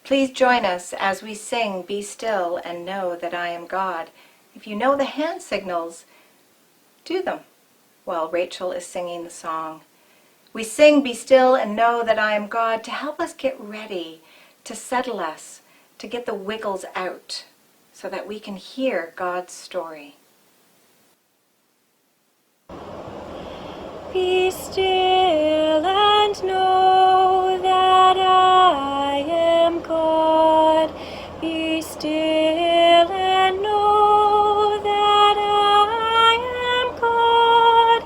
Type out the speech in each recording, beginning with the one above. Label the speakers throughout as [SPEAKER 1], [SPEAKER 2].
[SPEAKER 1] Please join us as we sing, "Be Still and Know That I Am God." If you know the hand signals, do them while Rachel is singing the song. We sing, "Be Still and Know That I Am God," to help us get ready, to settle us, to get the wiggles out, so that we can hear God's story.
[SPEAKER 2] Be still and know that I am God. Be still and know that I am God.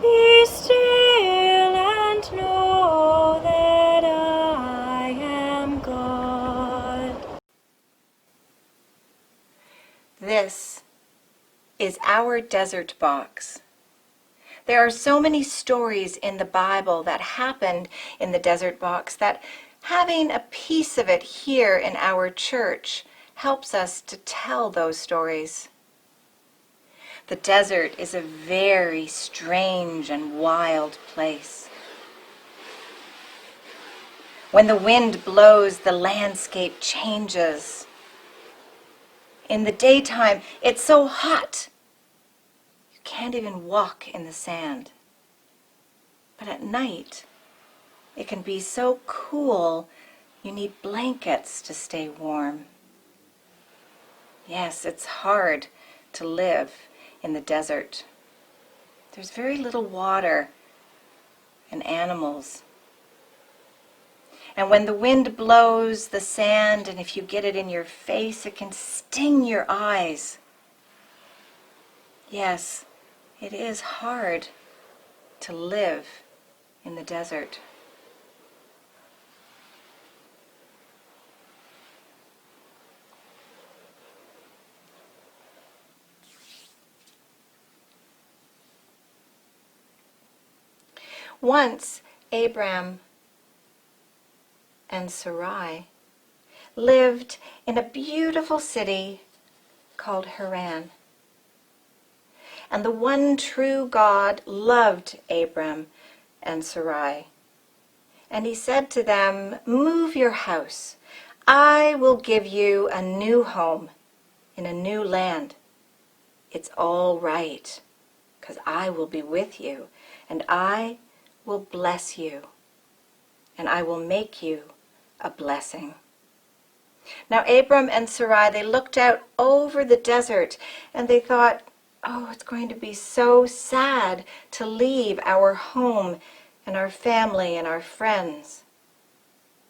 [SPEAKER 2] Be still and know that I am God.
[SPEAKER 1] This is our desert box. There are so many stories in the Bible that happened in the desert box that having a piece of it here in our church helps us to tell those stories. The desert is a very strange and wild place. When the wind blows, the landscape changes. In the daytime, it's so hot can't even walk in the sand. But at night, it can be so cool, you need blankets to stay warm. Yes, it's hard to live in the desert. There's very little water and animals. And when the wind blows the sand, and if you get it in your face, it can sting your eyes. Yes, it is hard to live in the desert. Once, Abram and Sarai lived in a beautiful city called Haran. And the one true God loved Abram and Sarai. And he said to them, "Move your house. I will give you a new home in a new land. It's all right, because I will be with you, and I will bless you, and I will make you a blessing." Now Abram and Sarai, they looked out over the desert, and they thought, oh, it's going to be so sad to leave our home and our family and our friends.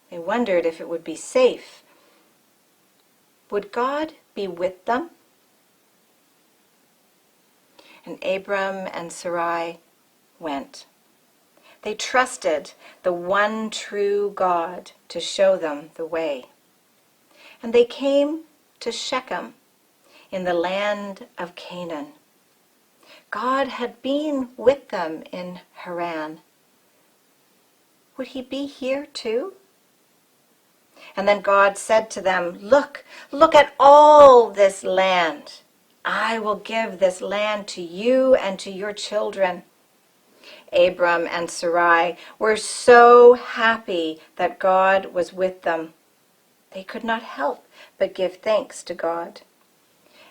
[SPEAKER 1] They wondered if it would be safe. Would God be with them? And Abram and Sarai went. They trusted the one true God to show them the way. And they came to Shechem in the land of Canaan. God had been with them in Haran. Would he be here too? And then God said to them, look at all this land. I will give this land to you and to your children." Abram and Sarai were so happy that God was with them. They could not help but give thanks to God.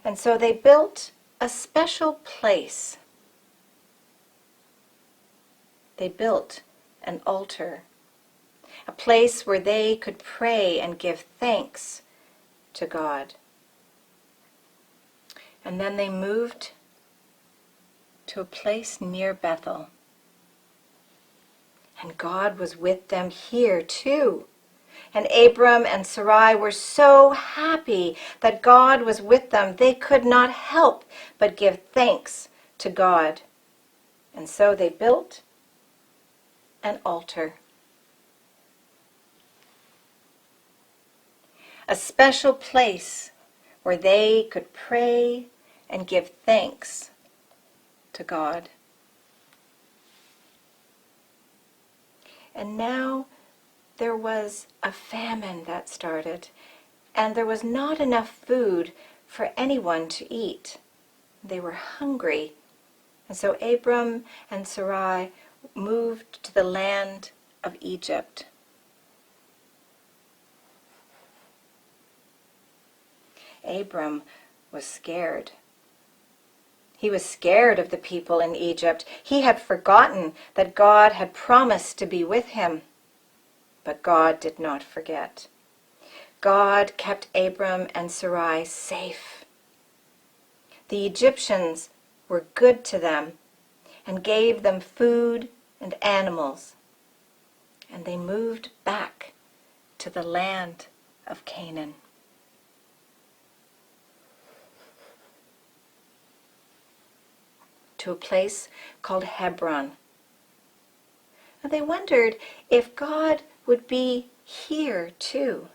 [SPEAKER 1] And so they built a special place. They built an altar, a place where they could pray and give thanks to God. And then they moved to a place near Bethel. And God was with them here too. And Abram and Sarai were so happy that God was with them, they could not help but give thanks to God. And so they built an altar. A special place where they could pray and give thanks to God. And now there was a famine that started, and there was not enough food for anyone to eat. They were hungry, and so Abram and Sarai moved to the land of Egypt. Abram was scared. He was scared of the people in Egypt. He had forgotten that God had promised to be with him. But God did not forget. God kept Abram and Sarai safe. The Egyptians were good to them and gave them food and animals. And they moved back to the land of Canaan. To a place called Hebron. And they wondered if God would be here too.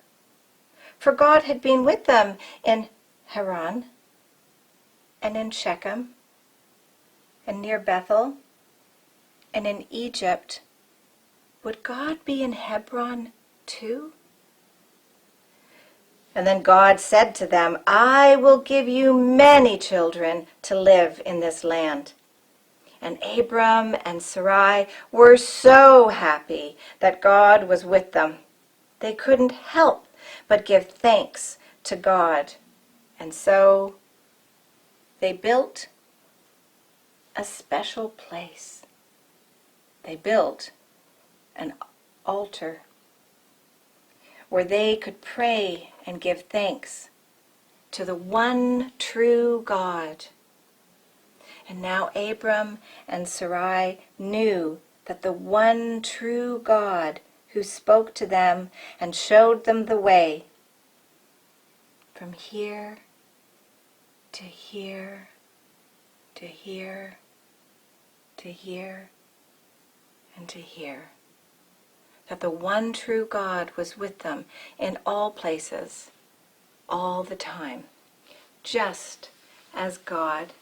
[SPEAKER 1] For God had been with them in Haran and in Shechem and near Bethel and in Egypt. Would God be in Hebron too? And then God said to them, I will give you many children to live in this land. And Abram and Sarai were so happy that God was with them. They couldn't help but give thanks to God. And so they built a special place. They built an altar where they could pray and give thanks to the one true God. And now Abram and Sarai knew that the one true God who spoke to them and showed them the way from here to here to here to here and to here, that the one true God was with them in all places, all the time, just as God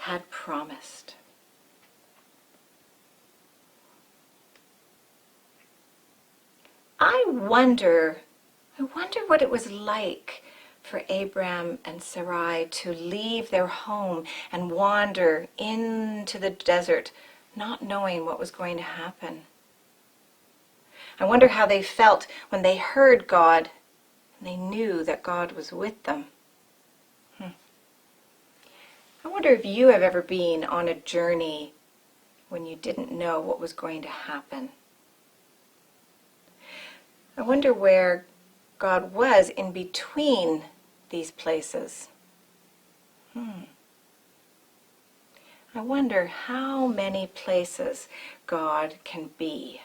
[SPEAKER 1] had promised. I wonder what it was like for Abram and Sarai to leave their home and wander into the desert, not knowing what was going to happen. I wonder how they felt when they heard God and they knew that God was with them. I wonder if you have ever been on a journey when you didn't know what was going to happen. I wonder where God was in between these places. I wonder how many places God can be.